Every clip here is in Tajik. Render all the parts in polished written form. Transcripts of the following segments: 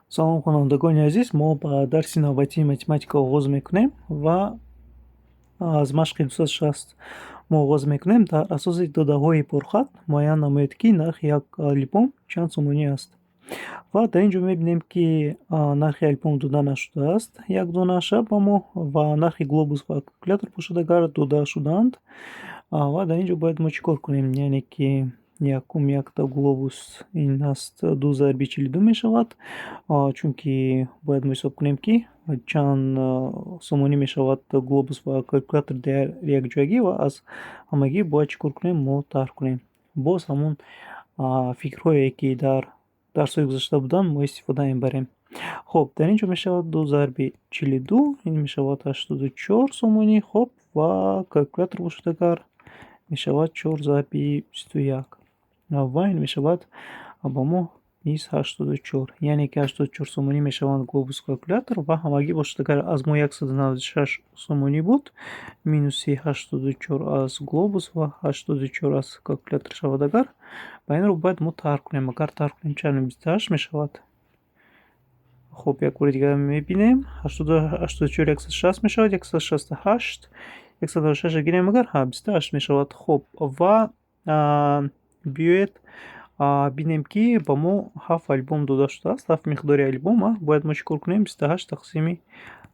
салом хонандагони азиз, мо ба дарси навбатии математика оғоз мекунем ва аз машқи 260 мо оғоз мекунем. Дар асоси додаҳои пурхат муайян намояд, ки нархи як алифбом чанд сомонӣ аст. Ва дар ин ҷо мебинем, ки нархи алифбом дода нашудааст як донаша ба мо ва нархи глобус ва калькулятор бошад агар дода шудаанд. Ва дар ин ҷо бояд мо чӣ кор кунем? Яъне ки якта глобус ин аст 2 зарби 42 мешавад, чунки бояд мо ҳисоб кунем, ки чанд сомонӣ мешавад глобус ва калькулятор дар якҷоягӣ ва аз ҳамагӣ бояд чӣ кор кунем? Мо тарҳ кунем. Боз ҳамон фикрҳое, ки дар дарсҳои гузашта буданд, мо истифода мебарем. Хуб, дар ин ҷо мешавад 2 зарби 42, ин мешавад 84 сомонӣ. Хуб, ва калькулятор бошад агар мешавад 4 зарби 21 ва ин мешавад ба мо низ 84, яъне ки 84 сомонӣ мешаванд глобус калькулятор ва ҳамагӣ бошад агар аз мо 196 сомонӣ буд, минуси 84 аз глобус ва 84 аз калькулятор шавад. Агар ба инро бояд мо тарҳ кунем. Агар тарҳ кунем чанд 28 мешавад. Хуб, як бори дигар мебинем. 84 160 мешавад, 168, 196 гирем агар 28 мешавад. Хуб, ва биёед бинем, ки ба мо 7 алифбом дода шудааст. 7 миқдори алифбома. Бояд мо чӣ кор кунем? 28 тақсими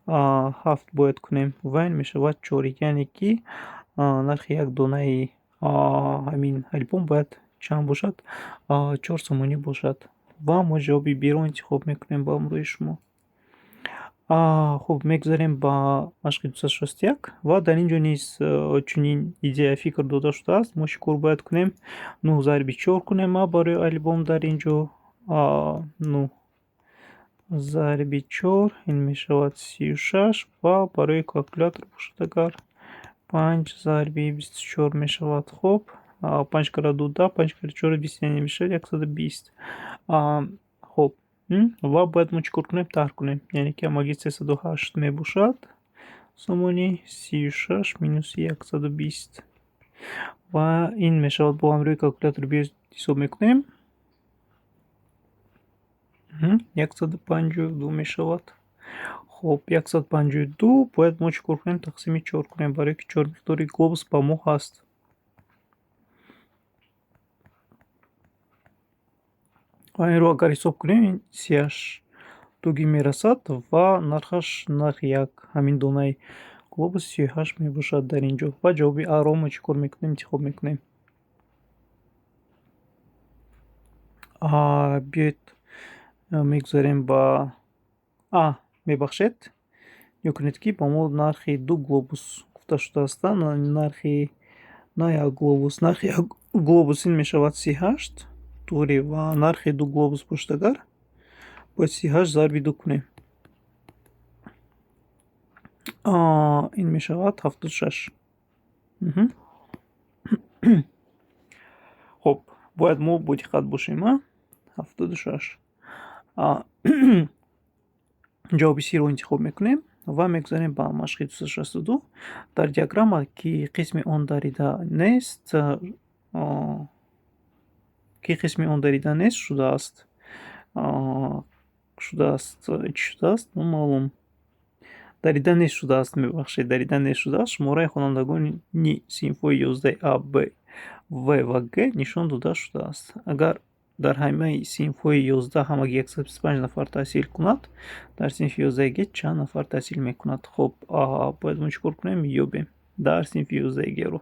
7 бояд кунем ва ин мешавад 4, яъне ки нархи як донаи ҳамин алифбом бояд чанд бошад? 4 сомонӣ бошад. ва мо ҷавоби Б-ро интихоб мекунем ба ҳамроҳи шумо. Хуб, мегузарем ба машқи 261 ва дар ин ҷо низ чунин идея фикр дода шудааст. Мо чӣ кор бояд кунем? 9 зарби 4 кунем барои алифбом дар ин ҷо. 9 зарби 4 ин мешавад 36 ва барои калькулятор бошад агар 5 зарби 24 мешавад. Хуб, 5 кара 2 10, 5 кара 4 20, яъне мешавад 120. Хуб, ва бояд мо чӣ кор кунем? Тарҳ кунем, яъне ки ҳамагӣ 308 мебошад сомонӣ. 36 минуси 120 ва ин мешавад, бо ҳамроҳи калькулятор биёед ҳисоб мекунем, 152 мешавад. Хуб, 152 бояд мо чӣ кор кунем? Тақсими 4 кунем, барое ки 4 миқдори глобус ба мо ҳаст. ва инро агар ҳисоб кунем, ин 38 мерасад ва нархи як ҳамин донаи глобус 38 мебошад дар ин ҷо. Ва ҷавоби А-ро мо чӣ кор мекунем? Интихоб мекунем. Биёед мегузарем ба мебахшед, ё кунед, ки ба мо нархи 2 глобус гуфта шудаастанд. Нархи як глобус ин мешавад 38 туре ва нархи 2 глобус бошад агар бояд 38 зарби 2 кунем. Ин мешавад 76. Хуб, бояд мо бодиққат бошем. 76. ҷавоби С-ро интихоб мекунем ва мегузарем ба машқи 262. Дар диаграмма, ки қисми он дарида нест шудааст. Чӣ шудааст? Номаълум. Дарида нест шудааст, мебахшед, дарида нест шудааст. Шумораи хонандагони синфҳои 11 А, Б, В ва Г нишон дода шудааст. Агар дар ҳамаи синфҳои 11 ҳамагӣ 125 нафар таҳсил кунад, дар синфи 11 Г чанд нафар таҳсил мекунад? Хуб, бояд мо чӣ кор кунем? Ёбем дар синфи 11 Гро.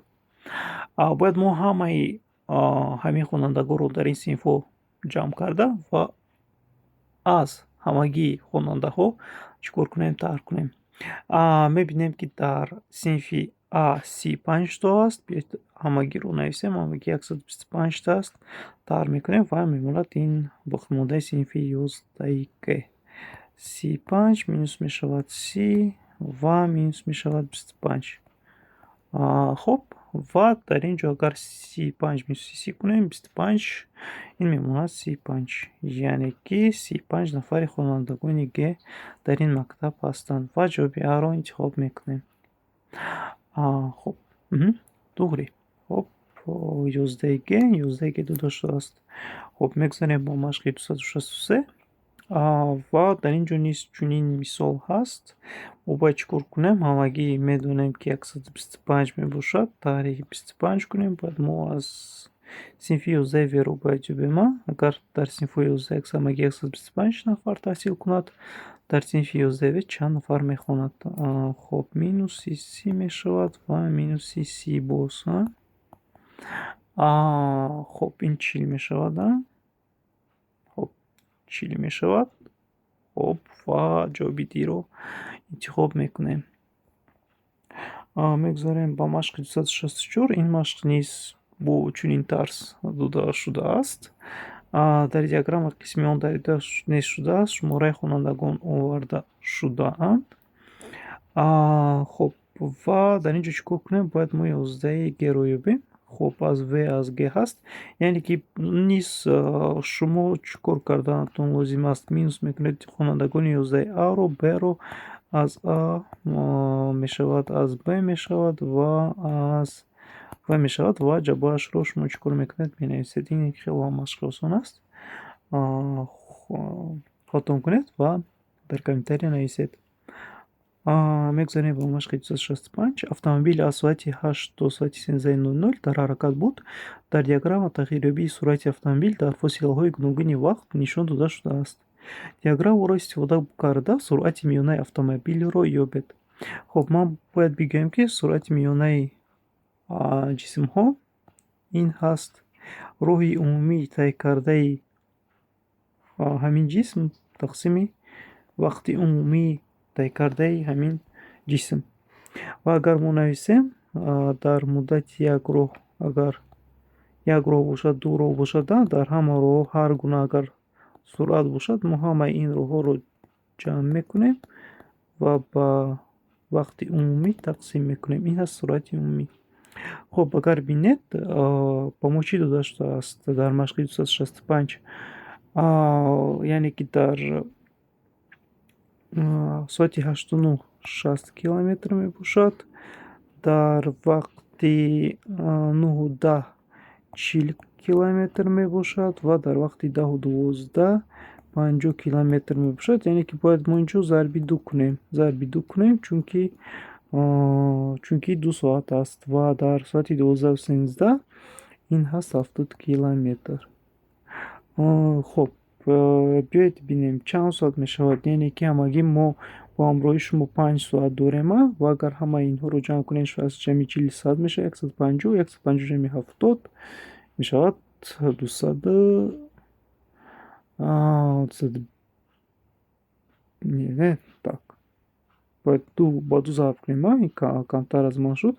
Бояд мо ҳамаи ҳамин хонандагонро дар ин синфҳо ҷамъ карда ва аз ҳамагии хонандаҳо чӣ кор кунем? Тарҳ кунем. Мебинем, ки дар синфи А 35 то аст. Биёед ҳамагиро нависем. Ҳамагӣ 125 та аст. Тарҳ мекунем ва мемонад ин боқимондаи синфи 11 Г. 35 минус мешавад 30 ва минус мешавад 25. Хуб, ва дар ин ҷо агар 35 минус 30 кунем, 25, ин мемонад 35, яъне ки 35 нафари хонандагони Г дар ин мактаб ҳастанд ва ҷавоби А-ро интихоб мекунем. Хуб, дуғри. Хуб, 11 Г дода шудааст. Хуб, мегузарем ба машқи 263. ва дар ин ҷо низ чунин мисол ҳаст. Мо бояд чӣ кор кунем? Ҳамагӣ медонем ки 125 мебошад. Таҳрири 25 кунем. Бояд мо аз синфи 11-ро бояд ҷӯбем. Агар дар синфи 11 ҳамагӣ 125 нафар таҳсил кунад, дар синфи 11 чанд нафар мехонад? Хоб, минуси 30 мешавад ва минуси 30 боз. Хоб, ин 40 мешавад. Хоб, 40 мешавад. хоб ва ҷавоби Д-ро интихоб мекунем. Мегузарем ба машқи 264. Ин машқ низ бо чунин тарз дода шудааст. Дар диаграмма қисми он дарида нест шудааст. Шумораи хонандагон оварда шудаанд. Хоб, ва дар ин ҷо чӣ кор кунем? Бояд мо 11 Г-ро ёбем. Хоб, аз В аз Г ҳаст. Яъне ки низ шумо чӣ кор карданатон лозим аст? Минус мекунед хонандагони 11 А-ро, Б-ро. Аз А мешавад, аз Б мешавад ва аз В мешавад ва ҷабоашро шумо чӣ кор мекунед? Менависед. Ин хело машқи осон аст. хотом кунед ва дар комментария нависед. Мегузарем ба машқи 265. Автомобили аз соати 8 то соати 13:00 дар ҳаракат буд. Дар диаграмма тағйирёбии суръати автомобил дар фосилаҳои гуногуни вақт нишон дода шудааст. Диаграммаро истифода карда суръати миёнаи автомобилро ёбед. Хоб, ман бояд бигӯям ки суръати миёнаи ҷисмҳо ин ҳаст. Роҳи умумии тайкардаи ҳамин ҷисм тақсими вақти умумии тайкардаи ҳамин ҷисм. Ва агар мо нависем дар муддати як роҳ, агар як роҳ бошад, ду роҳ бошад, дар ҳама роҳ ҳар гуна агар суръат бошад, мо ҳамаи ин роҳҳоро ҷамъ мекунем ва ба вақти умумӣ тақсим мекунем. Ин ҳаст суръати умумӣ. Хоб, агар бинед, ба мо чӣ дода шудааст дар машқи 265? Яъне ки дар соати 8:09 60 километр мебошад. Дар вақти 9:10 40 километр мебошад ва дар вақти 10:12 50 километр мебошад. Яъне ки бояд мо инҷо зарби 2 кунем. Зарби 2 кунем, чунки 2 соат аст ва дар соати 12:13 ин ҳаст 70 километр. Хоб, биёед бинем чанд соат мешавад. Яъне ки ҳамагӣ мо бо ҳамроҳии шумо 5 соат дорем. Ва агар ҳамаи инҳоро ҷамъ кунем, аз ҷамъи 40 100 мешавад, 150, 150 ҷамъи 70 мешавад 200. Так, бояд ба 2 зарб кунем. Ин камтар аз ман шуд.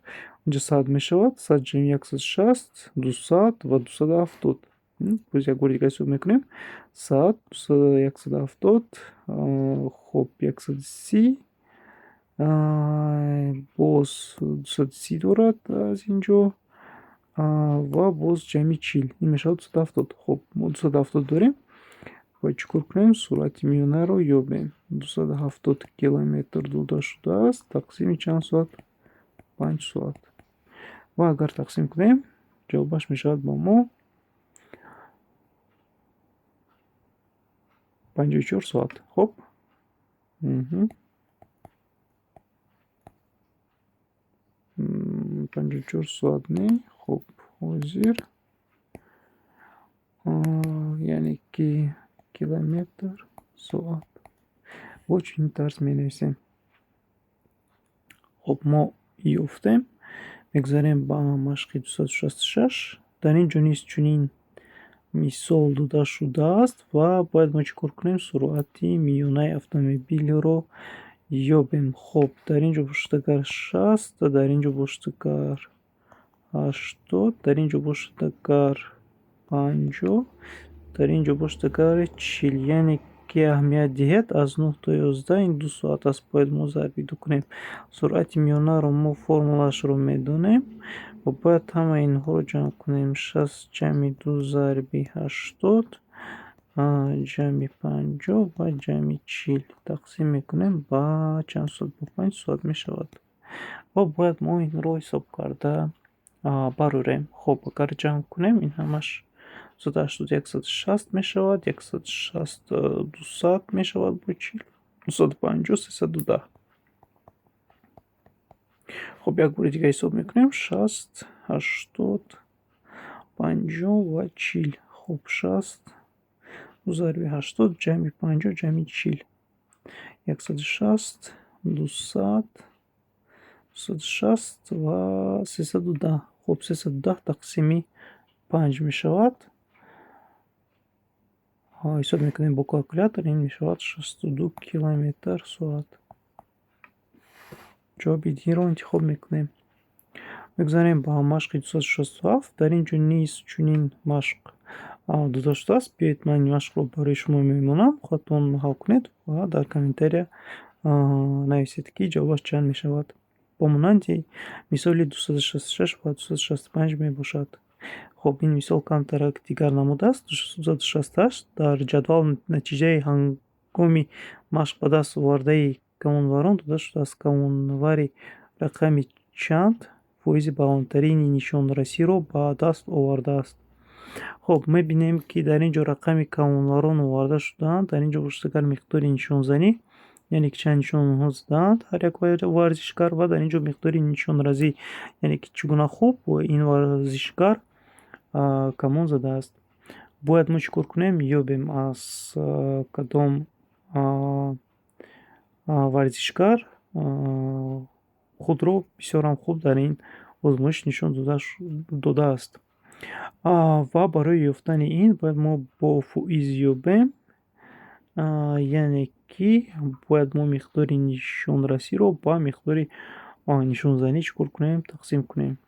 Инҷо 100 мешавад, 100 ҷамъи 160, 200 ва 270. Боз як бори дига ҳисоб мекунем. 100, 170, хоб 130, боз 230 дорад аз инҷо ва боз ҷамъи 40. Ин мешавад 270. Хоб, мо 270 дорем. Бояд чӣ кор кунем? Суръати миёнаро ёбем. 270 километр дода шудааст. Тақсими чанд соат? 5 соат. Ва агар тақсим кунем, ҷавобаш мешавад ба мо 54 соат. Хоб. 54 соат не. Хоб, ҳозир яъне ки километр соат бо чунин тарз менависем. Хоб, мо ёфтем. Мегузарем ба машқи 266. Дар ин ҷо низ чунин мисол дода шудааст ва бояд мо чӣ кор кунем? Суръати миёнаи автомобилро ёбем. Хоб, дар ин ҷо бошад агар 60, дар ин ҷо бошад агар 80, дар ин ҷо бошад агар 50, дар ин ҷо бошад агар 40. Яъне ки аҳамият диҳед, аз 9 то 11 ин 2 соат аст. Бояд мо зарби 2 кунем. Суръати миёнаро мо формулаашро медонем ва бояд ҳамаи инҳоро ҷамъ кунем. 60 ҷамъи 2 зарби 80, ҷамъи 50 ва ҷамъи 40 тақсим мекунем ба чанд соат? Ба 5 соат мешавад. Ва бояд мо инро ҳисоб карда барорем. Хоб, агар ҷамъ кунем, ин ҳамаш 280 160 мешавад, 160 200 мешавад бо 40, 250 310. خب یک بار دیگه حساب میکنیم. 60 80 50 و 40. خب 60 ضرب 80 جمع 50 جمع 40 160 200 260 و 310. خب 310 تقسیم 5 میشود. حساب میکنیم با کالکولятор. این میشود 62 کیلومتر ساعت. جواب دی رو انتخاب میکنیم. میگذاریم با مشق 267. در اینجا نیز چنین مشق داده شده است. بیایید من این مشق رو برای شما میمونم. خودتون حل کنید و در کامنتария نویسید که جوابش چند میشود. با مانند مثال 266 و 265 میباشد. خب این مثال کمتر از دیگر نموده است. 268 در جدول نتیجه هنگامی مشق به دست آورده کمانوران داده شده است. کمانوری رقمی چند فویز بالاترین نشانرسی رو به دست آورده است. خب میبینیم که در اینجا رقمی کمانوران آورده شدند. در اینجا بیشتر مقدار نشانزنی یعنی که چند نشان ها زدند هر یک ورزشکار و در اینجا مقدار نشانرازی یعنی که چگونه خوب و این ورزشکار کمان زده است. باید ما چیکار کنیم؟ یابیم از کدام ورزشکار خود رو بسیار هم خوب در این آزمایش نشان داده است. و برای یافتن این باید ما با فویز یابیم، یعنی که باید ما مقدار نشانرسی رو با مقدار نشانزنی چیکار کنیم؟ تقسیم کنیم.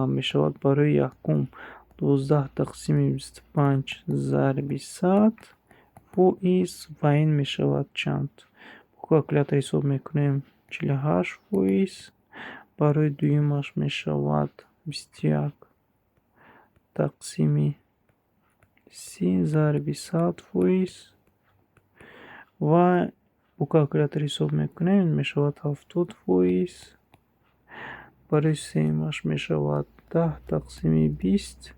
میشود برای یکم 12 تقسیم 25 ضرب 100 فویز و این میشود چند؟ با کالکولятор حساب میکنیم. 48 فویز. برای دویمش میشود 21 تقسیم 30 ضرب 100 فویز و با کالکولятор حساب میکنیم. میشود 70 فویز. برای سیمش میشود 10 تقسیم 20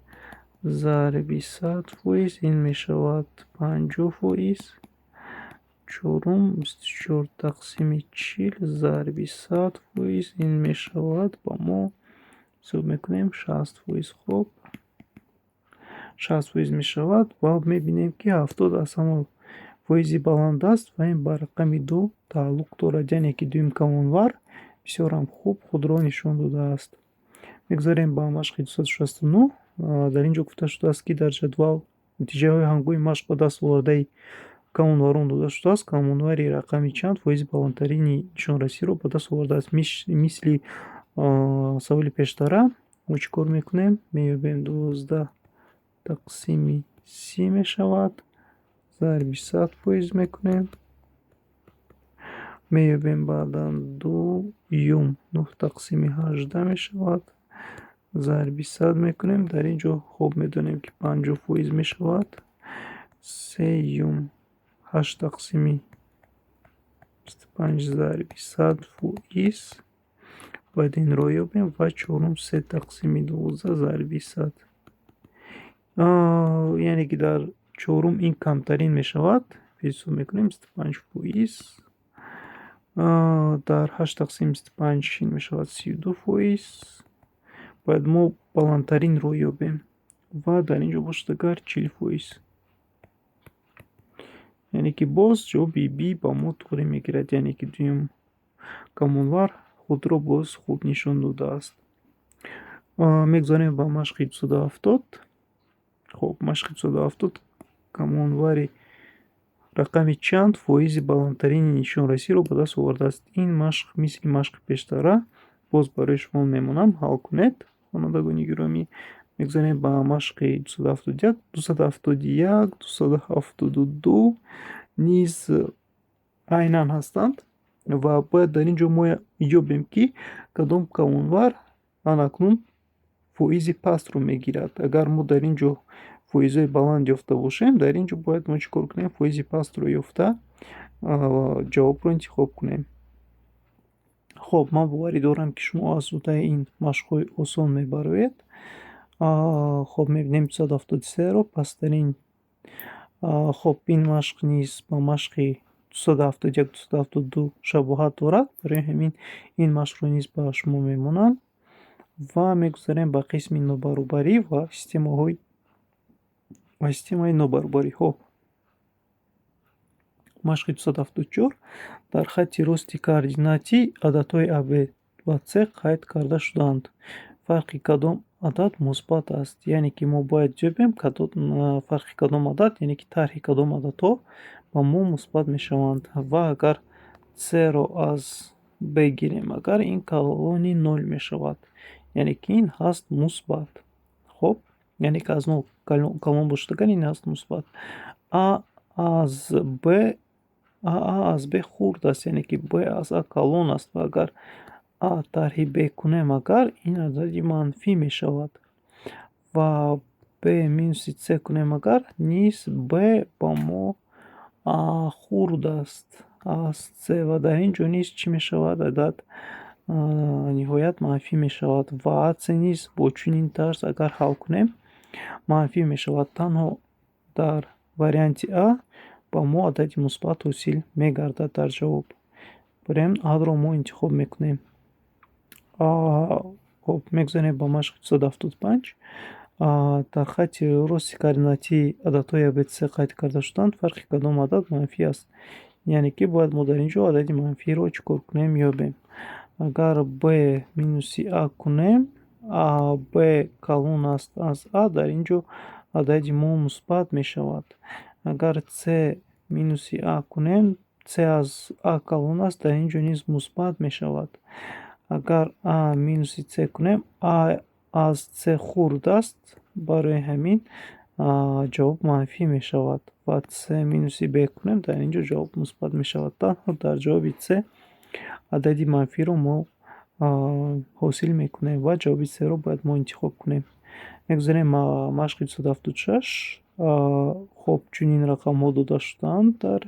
ضرب 100 فویز. این میشود 50 فویز. چهارم 24 تقسیم 40 ضرب 100 فویز. این میشود با ما حساب میکنیم 60 فویز. خب 60 فویز میشود و میبینیم که 70 از همه فویزی بلند است و این با رقم 2 تعلق دارد، یعنی که دویم کمانور بسیار هم خوب خود را نشان داده است. میگذاریم با مشق 269. در اینجا گفته شده است که در جدول نتیجه های هنگامی مشق به دست آورده کمانوران داده شده است. کمانوری رقمی چند فویز بالاترین نشانرسی رو به دست آورده است. مثل سوال پیشتره ما چیکار میکنیم؟ میابیم 12 تقسیم 30 میشود ضرب 100 فویز میکنیم. میابیم بعدا 2 9 تقسیم 18 میشود ضرب 100 میکنیم. در اینجا خوب میدونیم که 50 فویز میشود. 3 8 تقسیم 25 ضرب 100 فویز. باید این رو یابیم و چهارم 3 تقسیم 12 ضرب 100. یعنی که در چهارم این کمترین میشود. حساب میکنیم 25 فویز. در 8 تقسیم 25 این میشود 32 فویز. باید ما بلندترین رو یابیم و در اینجا باشدگار 40 فویز. یعنی که باز جواب بی با ما طوری میگیرد، یعنی که دویم کمانور خود را باز خوب نشان داده است. میگذاریم با مشق 270. خب مشق 270 کمانوری رقمی چند فویز بالاترین نشانرسی رو به دست آورده است. این مشق مثل مشق پیشتره باز برای شما میمونم. حل کنید خوانندگان گرامی. میگذاریم با مشق 271 271 272 نیز عیناً هستند و باید در اینجا ما یابیم که کدام کمانور آناکنون فویز پست رو میگیرد. اگر ما در اینجا فویزهای بلند یافته باشیم، در اینجا باید ما چیکار کنیم؟ فویز پست رو یافته جواب رو انتخاب کنیم. خب من باوری دارم که شما از این مشق‌های آسان میبروید. хоб мебинем 273-ро пастарин. хоб ин машқ низ ба машқи 271-272 шабоҳат дорад. Барои ҳамин ин машқро низ ба шумо мемонам ва мегузарем ба қисми нобаробарӣ ва системаи нобаробариҳо. Машқи 274. Дар хатти рости координатӣ ададҳои А, Б ва С қайд карда шудаанд. Фарқи кадом адад мусбат аст? Яъне ки мо бояд ҷӯбем фарқи кадом адад, яъне ки тарҳи кадом ададҳо ба мо мусбат мешаванд. Ва агар С-ро аз Б гирем, агар ин калони 0 мешавад, яъне ки ин ҳаст мусбат. Хоб, яъне ки аз 0 калон бошад, агар ин ҳаст мусбат. А аз Б хурд аст, яъне ки Б аз А калон аст ва агар А тарҳи Б кунем, агар ин адади манфӣ мешавад. Ва Б минуси С кунем, агар низ Б ба мо хурд аст аз С ва дар ин ҷо низ чӣ мешавад? Адад ниҳоят манфӣ мешавад ва С низ бо чунин тарз агар ҳал кунем манфӣ мешавад. Танҳо дар варианти А ба мо адади мусбат ҳосил мегардад дар ҷавоб. Барои Аро мо интихоб мекунем. Хоб мегузарем ба машқи 275. дар хатти рости координатии ададҳои А, Б, С қайд карда шуданд. Фарқи кадом адад манфӣ аст? Яъне ки бояд мо дар ин ҷо адади манфиро чӣ кор кунем? Ёбем. Агар Б минуси А кунем, Б калон аст аз А, дар ин ҷо адади мо мусбат мешавад. Агар С минуси А кунем, С аз А калон аст, дар ин ҷо низ мусбат мешавад. Агар А минуси С кунем, А аз С хурд аст, барои ҳамин ҷавоб манфӣ мешавад. Ва С минуси Б кунем, дар ин ҷо ҷавоб мусбат мешавад. Танҳо дар ҷавоби С адади манфиро мо ҳосил мекунем ва ҷавоби С-ро бояд мо интихоб кунем. Мегузарем машқи 276. хоб чунин рақамҳо дода шудаанд дар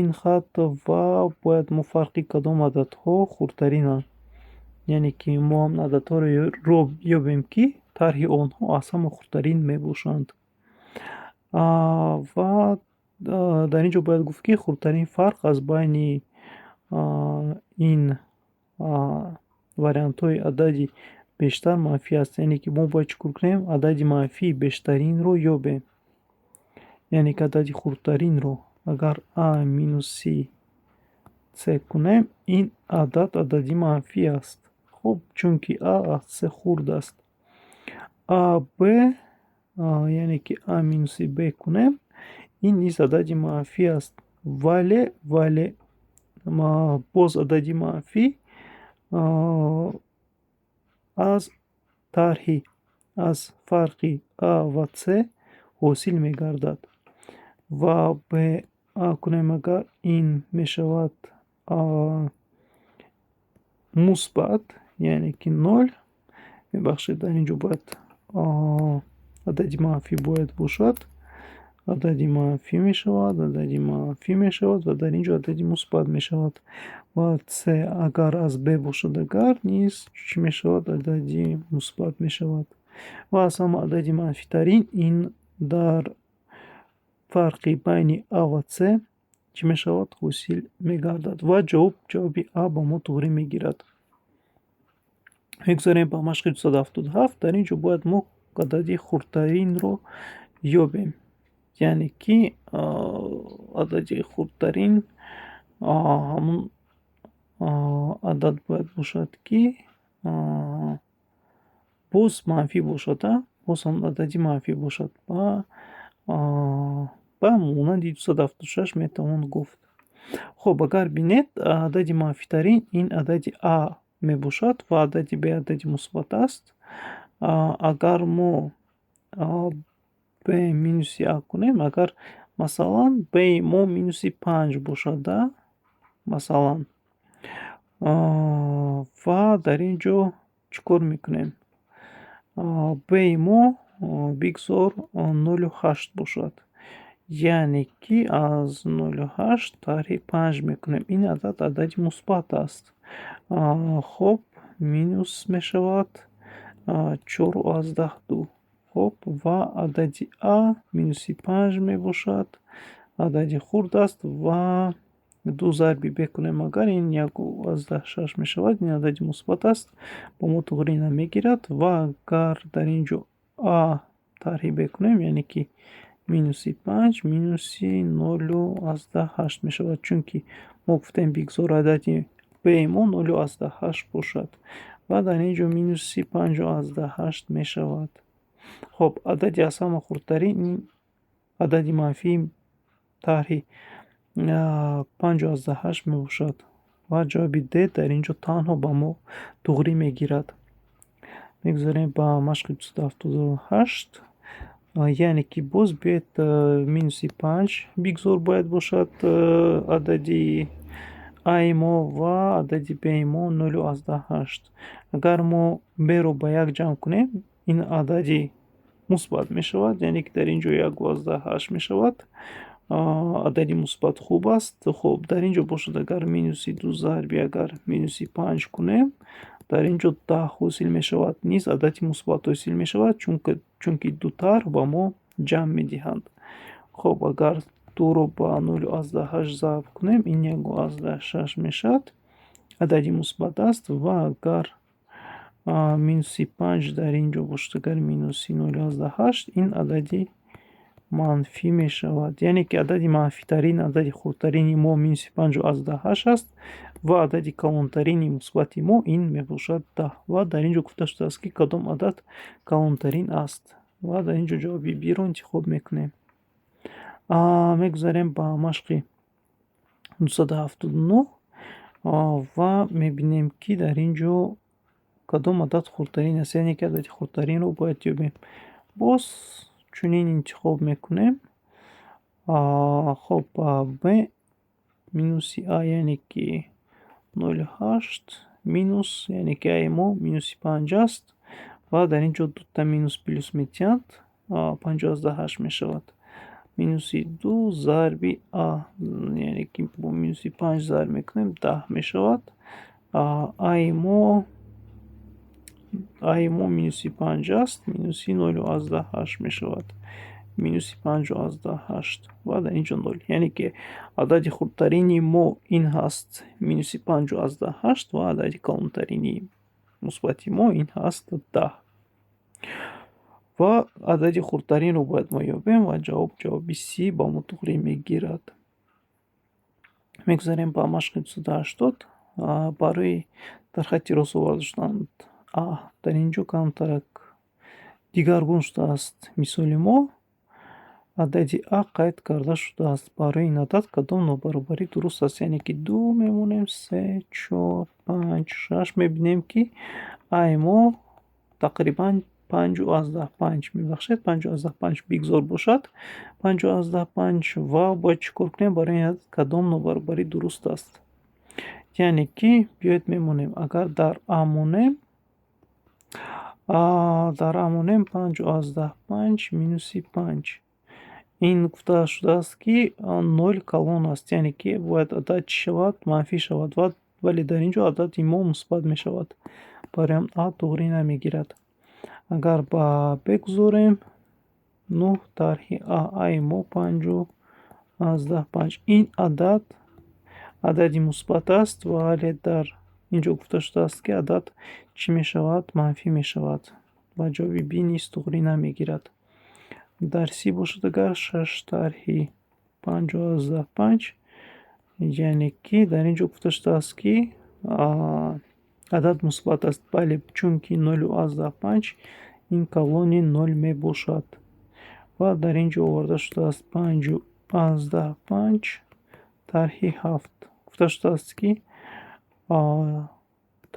ин хат ва бояд мо фарқи кадом ададҳо хурдтаринанд. Яъне ки мо ҳам ададҳоро ёбем ки тарҳи онҳо аз ҳама хурдтарин мебошанд. Ва дар ин ҷо бояд гуфт ки хурдтарин фарқ аз байни ин вариантҳои адади бештар манфӣ аст. Яъне ки мо бояд чӣ кор кунем? Адади манфии бештаринро ёбем, яъне ки адади хурдтаринро. Агар А минуси С кунем, ин адади манфӣ аст. хоб, чунки А аз С хурд аст. Б, яъне ки А минуси Б кунем, ин низ адади манфӣ аст. Вале боз адади манфӣ аз тарҳи аз фарқи А ва С ҳосил мегардад. Ва Б А кунем, агар ин мешавад мусбат, яъне ки 0. Мебахшед, дар ин ҷо бояд адади манфӣ бояд бошад. Адади манфӣ мешавад ва дар ин ҷо адади мусбат мешавад. Ва С агар аз Б бошад, агар низ чӣ мешавад? Адади мусбат мешавад. Ва аз ҳама адади манфитарин ин дар фарқи байни А ва С чӣ мешавад? Ҳосил мегардад ва ҷавоби А ба мо тоғри мегирад. Мегузарем ба машқи 277. Дар ин ҷо бояд мо адади хурдтаринро ёбем. Яъне ки адади хурдтарин ҳамун адад бояд бошад ки боз манфӣ бошад. Боз ҳамун адади манфӣ бошад. Ба монанди 276 метавон гуфт. Хоб, агар бинед, адади манфитарин ин адади А мебошад ва адади Б адади мусбат аст. Агар мо Б минуси А кунем, агар масалан Б мо минуси 5 бошад, масалан, ва дар ин ҷо чӣ кор мекунем? Б мо бигзор 0.8 бошад, яъне ки аз 0.8 тарҳи 5 мекунем. Ин адади мусбат аст. Хоб, минус мешавад 14 хоб ва адади а минуси 5 мебошад. Адади хурд аст ва ду зарби б кунем, агар ин 1,6 мешавад. Ин адади мусбат аст, ба мо туғри намегирад. Ва агар дар ин ҷо а тарҳиб кунем, яъне ки минуси 5 минуси 0,8 мешавад, чунки мо гуфтем бигзор адади б-и мо 0,8 бошад. ва дар ин ҷо минуси 5,8 мешавад. хоб адади аз ҳама хурдтарин ин адади манфии тарҳи 5,8 мебошад ва ҷавоби д дар ин ҷо танҳо ба мо туғри мегирад. мегузарем ба машқи 278. яъне ки боз биёед минуси 5 бигзор бояд бошад адади а-и мо ва адади б-и мо 0,8. агар мо б-ро ба як ҷамъ кунем, ин адади мусбат мешавад, яъне ки дар ин ҷо 1,8 мешавад. адади мусбат хуб аст. хоб дар ин ҷо бошад, агар минуси 2 зарби агар минуси 5 кунем, дар ин ҷо 10 ҳосил мешавад, низ адади мусбат ҳосил мешавад, чунки ду тарҳ ба мо ҷамъ медиҳанд. хоб агар 2-ро ба 0,8 зарб кунем, ин 1,6 мешавад, адади мусбат аст. ва агар минуси 5 дар ин ҷо бошад, агар минуси 0,8, ин адади манфӣ мешавад, яъне ки адади манфитарин, адади хурдтарини мо минуси 5,8 аст ва адади калонтарини мусбати мо ин мебошад 10. ва дар ин ҷо гуфта шудааст ки кадом адад калонтарин аст, ва дар ин ҷо ҷавоби б-ро интихоб мекунем. мегузарем ба машқи 279 ва мебинем ки дар ин ҷо кадом адад хурдтарин аст, яъне ки адади хурдтаринро бояд ёбем. боз чунин интихоб мекунем. хоб б минуси а, яъне ки 0,8 минус, яъне ки а-и мо минуси 5 аст ва дар ин ҷо дута минус плюс метиҳанд, 5,8 мешавад. минуси 2 зарби а, яъне ки бо минуси 5 зарб мекунем 10 мешавад. а-и мо минуси 5 аст, минуси 0,8 мешавад. минуси 5,8 ва дар ин ҷо 0, яъне ки адади хурдтарини мо ин ҳаст минуси 5,8 ва адади калонтарини мусбати мо ин ҳаст 10. ва адади хурдтаринро бояд мо ёбем ва ҷавоби си ба мо туғри мегирад. мегузарем ба машқи 280. барои дар хатти рост оварда шуданд а дар ин ҷо камтарак дигаргун шудааст. мисоли мо адади а қайд карда шудааст. барои ин адад кадом нобаробарӣ дуруст аст, яъне ки 2 мемонем, 3, 4, 5, 6 мебинем ки а-и мо тақрибан 5,5 мебахшед 5,5 бигзор бошад. 5,5 ва бояд чӣ кор кунем барои ин адад кадом нобаробарӣ дуруст аст. яъне ки биёед мемонем, агар дар а монем, 5,5 минуси 5, ин гуфта шудааст ки 0 калон аст, яъне ки бояд адад чӣ шавад, манфӣ шавад, вале дар ин ҷо адади мо мусбат мешавад, барои ҳам а туғри намегирад. агар ба б гузорем, 9 тарҳи а-и мо 5,5, ин адади мусбат аст, вале дар ин ҷо гуфта шудааст ки адад чӣ мешавад, манфӣ мешавад, ва ҷавоби б низ туғри намегирад. дар си бошад агар 6 тарҳи 5,5, яъне ки дар ин ҷо гуфта шудааст ки адад мусбат аст, бале чунки 0,5 ин калони 0 мебошад. ва дар ин ҷо оварда шудааст 5,5 тарҳи 7. гуфта шудааст ки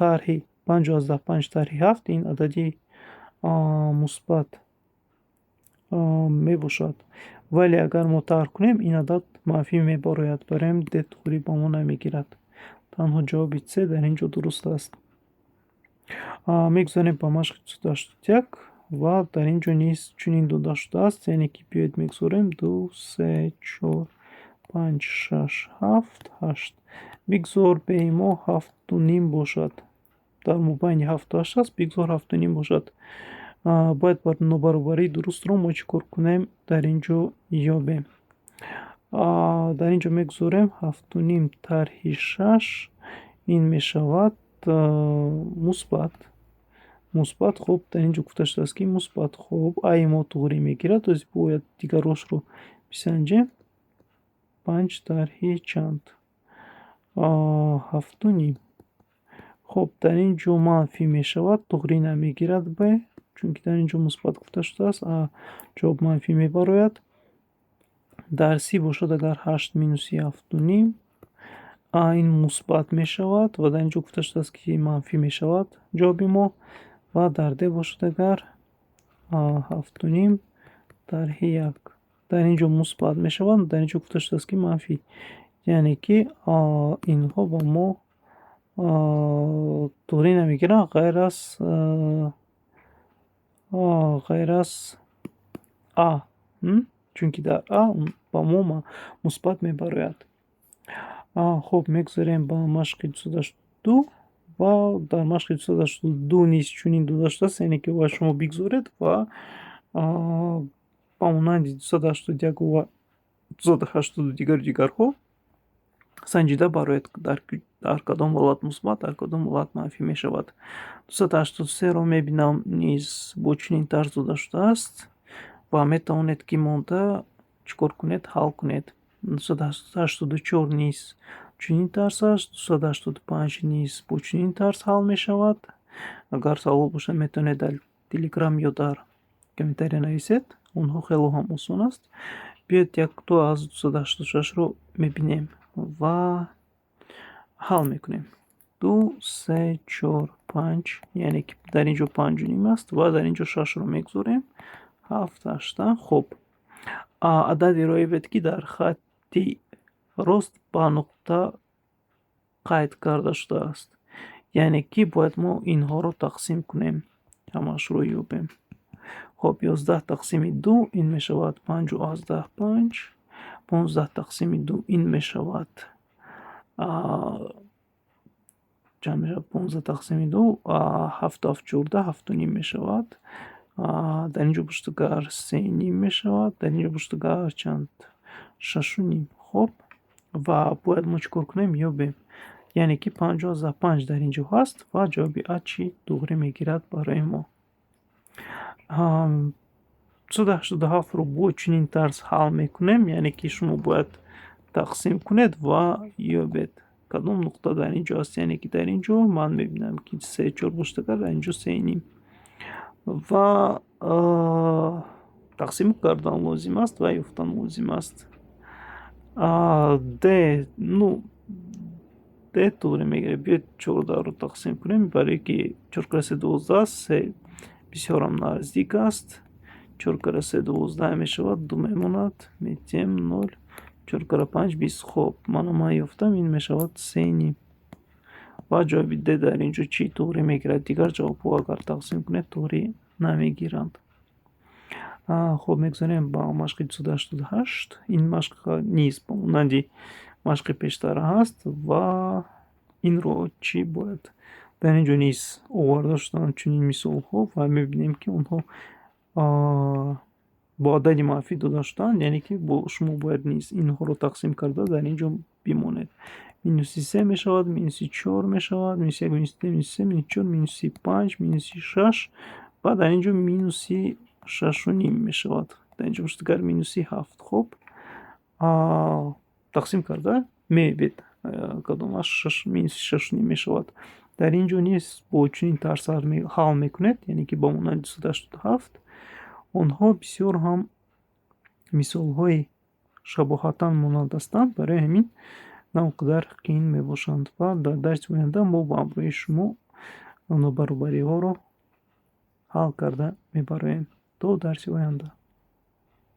тарҳи 5,5 тарҳи 7 ин адади мусбат мебошад, вале агар мо тарҳ кунем, ин адад манфӣ мебарояд, барои д туғри ба мо намегирад. танҳо ҷавоби с дар ин ҷо дуруст аст. мегузарем ба машқи 281 ва дар ин ҷо низ чунин дода шудааст, яъне ки биёед мегузорем 2, 3, 4, 5, 6, 7, 8. бигзор б-и мо 7,5 бошад, дар мобайни 7-8 бигзор 7.5 бошад. Бояд бар нобаробарии дурустро мо чӣ кор кунем дар ин ҷо ёбем. Дар ин ҷо мегузорем 7.5 тарҳи 6 ин мешавад мусбат. Хуб, дар ин ҷо гуфта шудааст ки мусбат. Хуб, айи мо туғрӣ мегирад, то есть бояд дигар ростро бисанҷем. 5 тарҳи чанд? 7.5. хуб, дар ин ҷо манфӣ мешавад, туғрӣ намегирад б, чунки дар ин ҷо мусбат гуфта шудааст, ҷавоб манфӣ мебарояд. Дарсӣ бошад агар 8 минуси 7.5 ин мусбат мешавад ва дар ин ҷо гуфта шудааст ки манфӣ мешавад ҷавоби мо. Ва дар д бошад агар 7.5 тарҳи 1. дар ин ҷо мусбат мешавад, дар ин ҷо гуфта шудааст ки манфӣ. Яъне ки инҳо ба мо туғрӣ намегиранд ғайр аз чунки дар ба мо мусбат мебарояд. Хуб, мегузарем ба машқи 282 ва дар машқи 282 низ чунин дода шудааст, яъне ки ва шумо бигзоред ва ба монанди 281 ва 280 дигарҳо санҷида барояд дар кадом ҳолат мусбат, дар кадом ҳолат манфӣ мешавад. 283-ро мебинам низ бо чунин тарз дода шудааст ва метавонед ки монда чӣ кор кунед, ҳал кунед. 284 низ чунин тарз аст, 285 низ бо чунин тарз ҳал мешавад. Агар савол бошад, метавонед дар Telegram ё дар комментария нависед, онҳо хело ҳам осон аст. Биёед якто аз 286-ро мебинем ва ҳал мекунем. 2, 3, 4, 5, яъне ки дар ин ҷо 5.5 аст ва дар ин ҷо 6-ро мегузорем. 7, 8. Хуб, адади роебед ки дар хатти рост ба нуқта қайд карда шудааст. Яъне ки бояд мо инҳоро тақсим кунем, ҳамаашро ёбем. Хуб, 11 тақсими 2 ин мешавад 5. 15 тақсими 2 ин мешавад чанд мешавад? 15 тақсими 2 7 14 7.5 мешавад. дар ин ҷо бошад агар 3.5 мешавад, дар ин ҷо бошад агар чанд? 6.5. Хуб, ва бояд мо чӣ кор кунем? Ёбем. Яъне ки 55 дар ин ҷо ҳаст ва ҷавоби чӣ туғрӣ мегирад барои мо. 287-ро бо чунин тарз ҳал мекунем, яъне ки шумо бояд тақсим кунед ва ёбед кадом нуқта дар ин ҷо аст. Яъне ки дар ин ҷо ман мебинам ки 3-4 бошад, агар дар ин ҷо 3.5 ва тақсим кардан лозим аст ва ёфтан лозим аст. д туғрӣ мегирад. Биёед 14-ро тақсим кунем, барое ки 4 кара 3 12, 3 бисёрам наздик аст. 4 кара 3 12 мешавад, 2 мемонад, метиҳем 0. 4 кара 5 20. Хуб, ман ёфтам, ин мешавад 3.5 ва ҷавоби д дар ин ҷо чӣ туғрӣ мегирад? Дигар ҷавобҳо агар тақсим кунед туғрӣ намегиранд. Хуб, мегузарем ба машқи 288. Ин машқ низ ба монанди машқи пештара ҳаст ва инро чӣ бояд? Дар ин ҷо низ оварда шуданд чунин мисолҳо ва мебинем ки онҳо бо адади манфӣ дода шуданд, яъне ки шумо бояд низ инҳоро тақсим карда дар ин ҷо бимонед. минуси 3 мешавад, минуси 4 мешавад, минуси 1, минуси 2, минуси 3, минуси 4, минуси 5, минуси 6 ва дар ин ҷо минуси 6.5 мешавад. дар ин ҷо бошад агар минуси 7. Хуб, тақсим карда меебед кадомаш минуси 6.5 мешавад. дар ин ҷо низ бо чунин тарз ҳал мекунед, яъне ки ба монанди 287. онҳо бисёр ҳам мисолҳои шабоҳатан монанд ҳастанд, барои ҳамин навқадар қиин мебошанд ва дар дарси оянда мо ба ҳамроҳи шумо нобаробариҳоро ҳал карда мебароем. То дарси оянда.